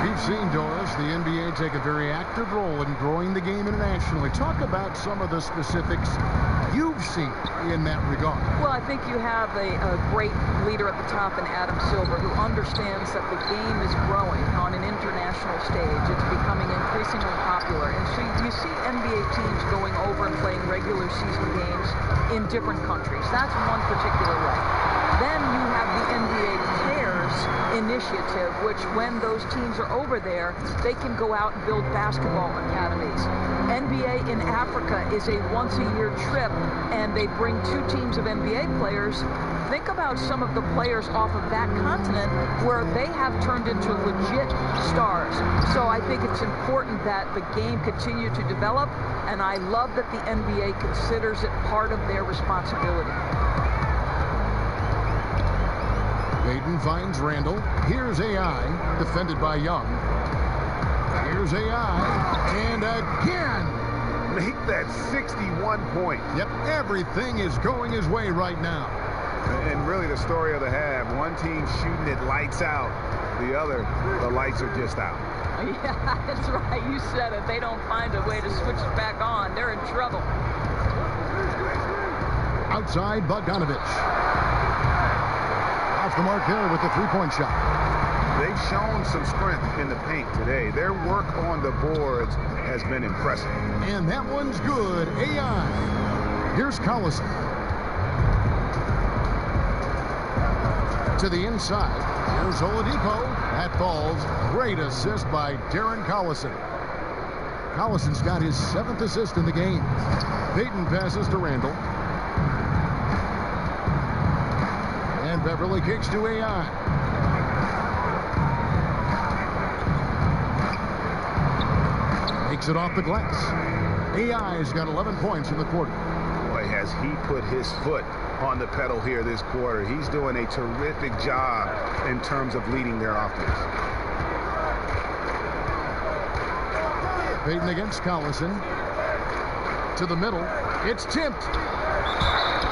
We've seen, Doris, the NBA take a very active role in growing the game internationally. Talk about some of the specifics you've seen in that regard. Well, I think you have a great leader at the top in Adam Silver who understands that the game is growing on an international stage. It's becoming increasingly popular. And so you see NBA teams going over and playing regular season games in different countries. That's one particular way. Then you have the NBA Pairs initiative, which when those teams are over there, they can go out and build basketball academies. NBA in Africa is a once-a-year trip, and they bring 2 teams of NBA players. Think about some of the players off of that continent where they have turned into legit stars. So I think it's important that the game continue to develop, and I love that the NBA considers it part of their responsibility. Payton finds Randall. Here's AI, defended by Young. Here's AI, and again. Make that 61 point. Yep, everything is going his way right now. And really the story of the half, one team shooting it lights out, the other, the lights are just out. Yeah, that's right. You said it. They don't find a way to switch it back on. They're in trouble. Outside, Bogdanovich. Off the mark there with the three-point shot. They've shown some strength in the paint today. Their work on the boards has been impressive. And that one's good. AI. Here's Collison. To the inside. Here's Oladipo. That falls. Great assist by Darren Collison. Collison's got his 7th assist in the game. Payton passes to Randall. And Beverly kicks to AI. Makes it off the glass. AI's got 11 points in the quarter. Boy, has he put his foot on the pedal here this quarter. He's doing a terrific job in terms of leading their offense. Payton against Collison. To the middle. It's tipped.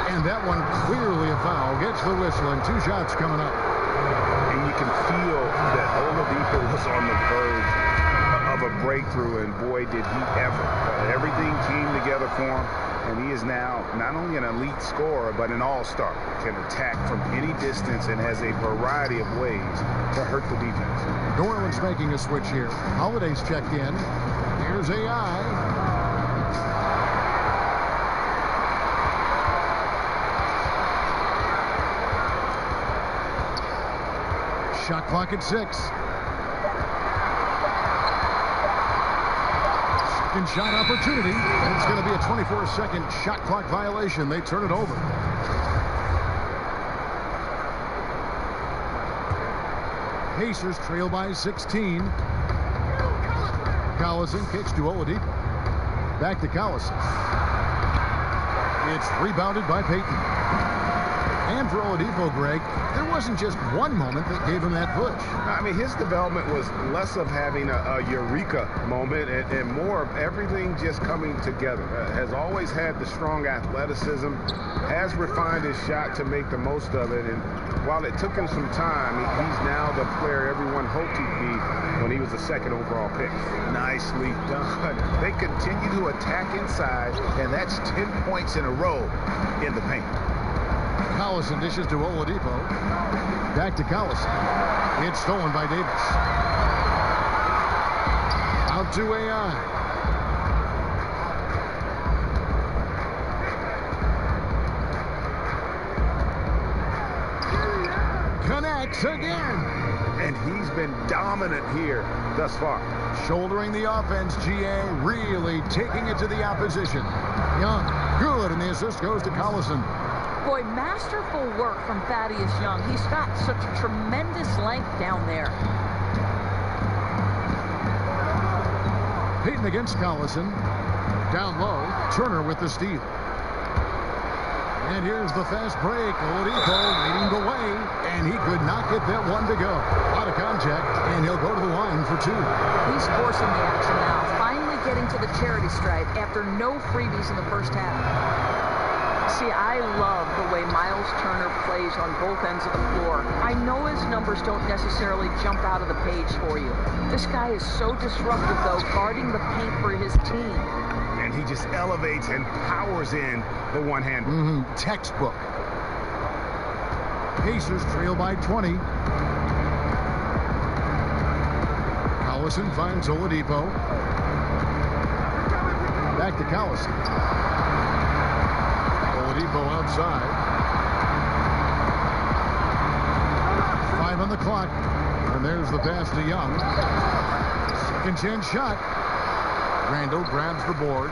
And that one clearly a foul. Gets the whistle and 2 shots coming up. And you can feel that Oladipo was on the verge of a breakthrough, and boy, did he ever. Everything came together for him, And he is now not only an elite scorer, but an all-star. Can attack from any distance and has a variety of ways to hurt the defense. New Orleans making a switch here. Holiday's checked in. Here's AI. Shot clock at 6. Second shot opportunity. And it's going to be a 24-second shot clock violation. They turn it over. Pacers trail by 16. Collison kicks to Oladipo. Back to Collison. It's rebounded by Payton. And for Oladipo, Greg, there wasn't just one moment that gave him that push. I mean, his development was less of having a eureka moment and more of everything just coming together. Has always had the strong athleticism, has refined his shot to make the most of it. And while it took him some time, he's now the player everyone hoped he'd be when he was the second overall pick. Nicely done. They continue to attack inside, and that's 10 points in a row in the paint. Collison dishes to Oladipo. Back to Collison. It's stolen by Davis. Out to AI. Connects again. And he's been dominant here thus far. Shouldering the offense, GA really taking it to the opposition. Young, good, and the assist goes to Collison. Boy, masterful work from Thaddeus Young. He's got such tremendous length down there. Payton against Collison. Down low, Turner with the steal. And here's the fast break. Oladipo leading the way, and he could not get that one to go. Out of contact, and he'll go to the line for 2. He's forcing the action now, finally getting to the charity stripe after no freebies in the first half. See, I love the way Miles Turner plays on both ends of the floor. I know his numbers don't necessarily jump out of the page for you. This guy is so disruptive, though, guarding the paint for his team. And he just elevates and powers in the one-hander. Textbook. Pacers trail by 20. Collison finds Oladipo. Back to Collison. Oladipo outside. 5 on the clock. And there's the pass to Young. Second chance shot. Randall grabs the board.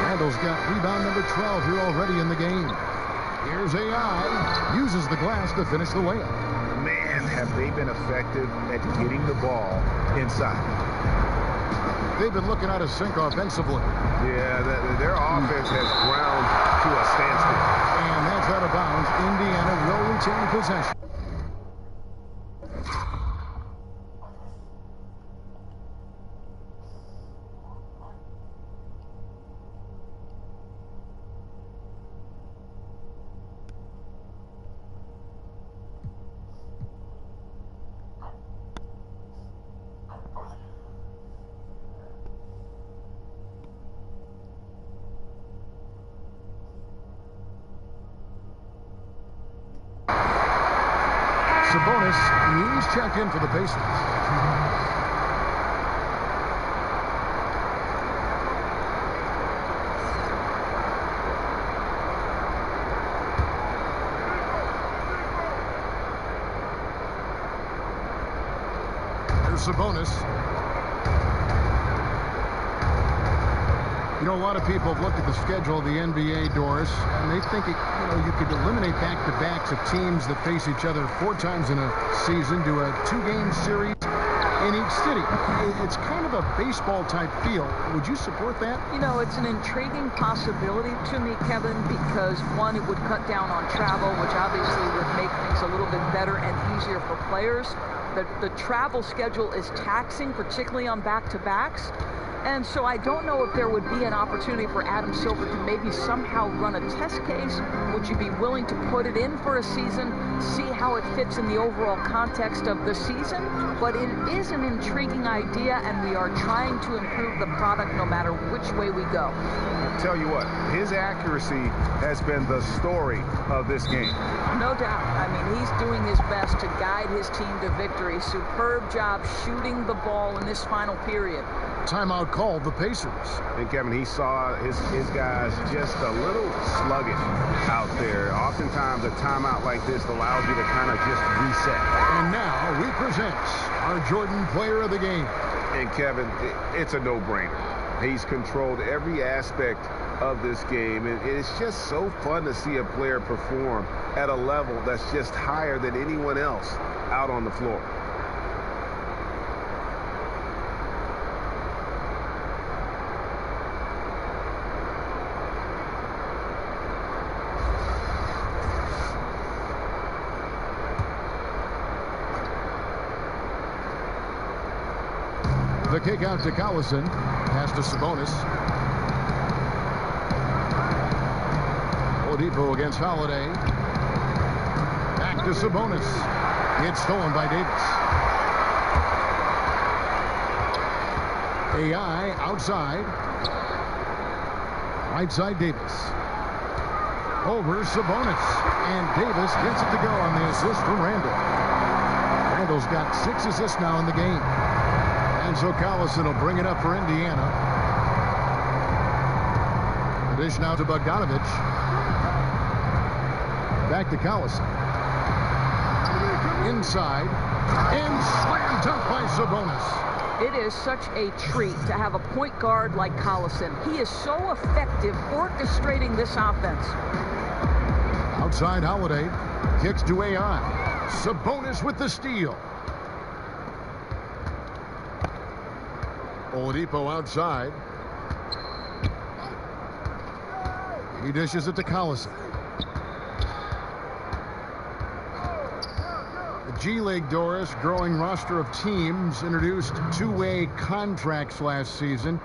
Randall's got rebound number 12 here already in the game. Here's AI. Uses the glass to finish the layup. Man, have they been effective at getting the ball inside. They've been looking out of sync offensively. Yeah, their offense has ground to a standstill. And that's out of bounds. Indiana will retain possession. Sabonis, he's checked in for the Pacers. There's Sabonis. You know, a lot of people have looked at the schedule of the NBA, Doris, and they think, you could eliminate back-to-backs of teams that face each other 4 times in a season, do a 2-game series in each city. It's kind of a baseball-type feel. Would you support that? It's an intriguing possibility to me, Kevin, because, one, it would cut down on travel, which obviously would make things a little bit better and easier for players. The travel schedule is taxing, particularly on back-to-backs. And so I don't know if there would be an opportunity for Adam Silver to maybe somehow run a test case. Would you be willing to put it in for a season, see how it fits in the overall context of the season? But it is an intriguing idea, and we are trying to improve the product no matter which way we go. I'll tell you what, his accuracy has been the story of this game. No doubt. I mean, he's doing his best to guide his team to victory. Superb job shooting the ball in this final period. Timeout called the Pacers. And Kevin, he saw his guys just a little sluggish out there. Oftentimes a timeout like this allows you to kind of just reset. And now we present our Jordan Player of the Game. And Kevin, it's a no-brainer. He's controlled every aspect of this game, and it's just so fun to see a player perform at a level that's just higher than anyone else out on the floor. The kick out to Collison. Pass to Sabonis. Oladipo against Holiday. Back to Sabonis. It's stolen by Davis. AI outside. Right side Davis. Over Sabonis. And Davis gets it to go on the assist from Randall. Randall's got 6 assists now in the game. And so Collison will bring it up for Indiana. Dish now to Bogdanovich. Back to Collison. Inside. And slam dunk by Sabonis. It is such a treat to have a point guard like Collison. He is so effective orchestrating this offense. Outside Holiday. Kicks to AI. Sabonis with the steal. Oladipo outside. He dishes it to Collison. The G League, Doris, growing roster of teams, introduced two-way contracts last season.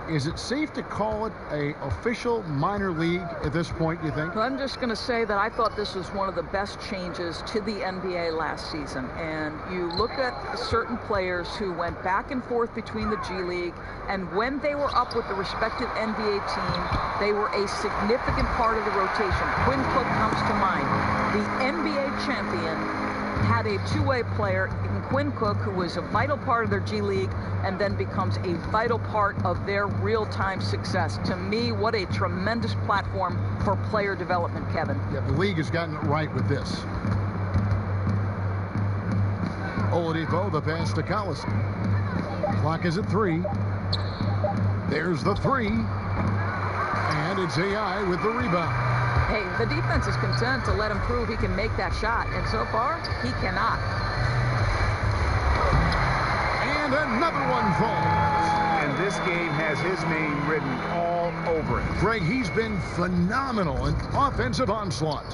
Is it safe to call it a official minor league at this point, you think? Well, I'm just going to say that I thought this was one of the best changes to the NBA last season. And you look at certain players who went back and forth between the G League, and when they were up with the respective NBA team, they were a significant part of the rotation. Quinn Cook comes to mind. The NBA champion had a two-way player in Quinn Cook, who was a vital part of their G League and then becomes a vital part of their real-time success. To me, what a tremendous platform for player development, Kevin. Yeah, the league has gotten it right with this. Oladipo, the pass to Collison. Clock is at 3. There's the 3. And it's AI with the rebound. Hey, the defense is content to let him prove he can make that shot, and so far, he cannot. And another one falls. And this game has his name written all over it. Greg, he's been phenomenal in offensive onslaught.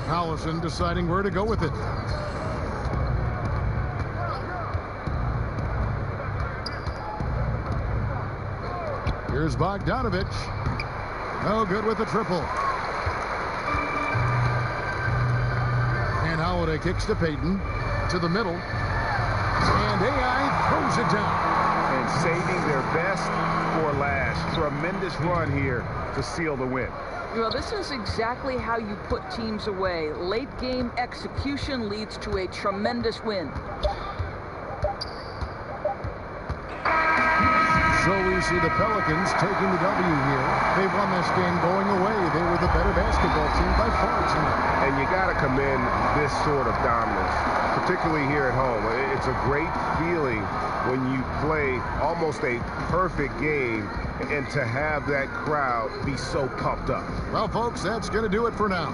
Collison deciding where to go with it. Here's Bogdanovich. No good with the triple. And Holiday kicks to Payton. To the middle. And AI throws it down. And saving their best for last. Tremendous run here to seal the win. Well, this is exactly how you put teams away. Late game execution leads to a tremendous win. So we see the Pelicans taking the W here. They won this game going away. They were the better basketball team by far tonight. And you got to commend this sort of dominance, particularly here at home. It's a great feeling when you play almost a perfect game and to have that crowd be so pumped up. Well, folks, that's going to do it for now.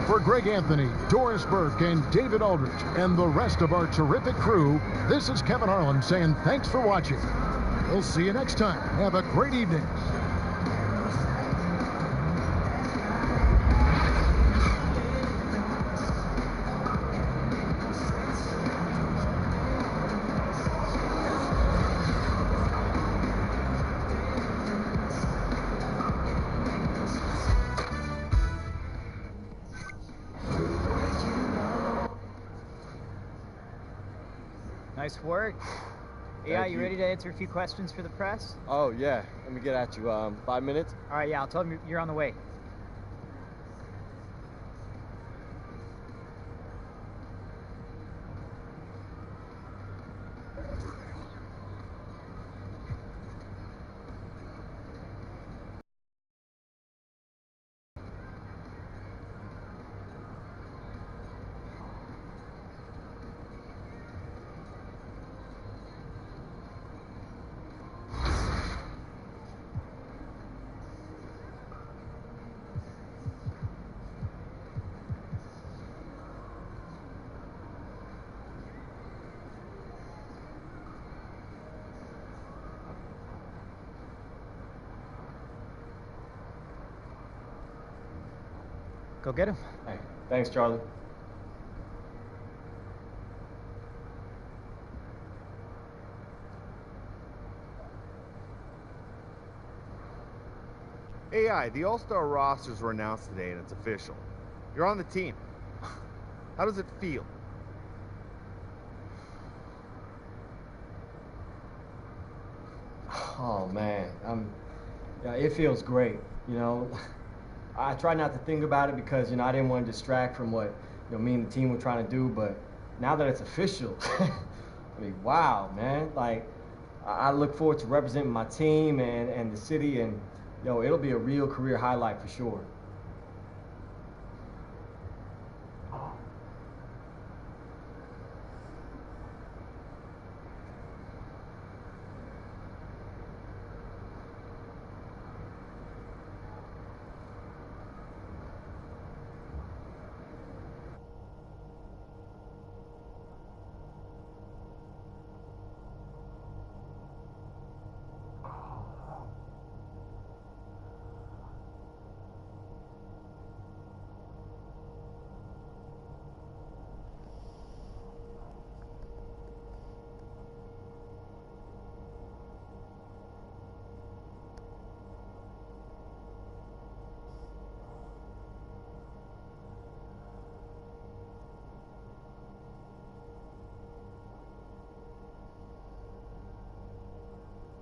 For Greg Anthony, Doris Burke, and David Aldridge, and the rest of our terrific crew, this is Kevin Harlan saying thanks for watching. We'll see you next time. Have a great evening. Nice work. Yeah, you ready to answer a few questions for the press? Oh, yeah. Let me get at you. 5 minutes? All right, yeah, I'll tell them you're on the way. Go get him. Hey, thanks, Charlie. AI, the All-Star rosters were announced today and it's official. You're on the team. How does it feel? Oh, man. Yeah, it feels great, you know. I try not to think about it because, you know, I didn't want to distract from what, you know, me and the team were trying to do, but now that it's official, I mean, wow, man. Like, I look forward to representing my team and the city, and, you know, it'll be a real career highlight for sure.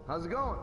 How's it going?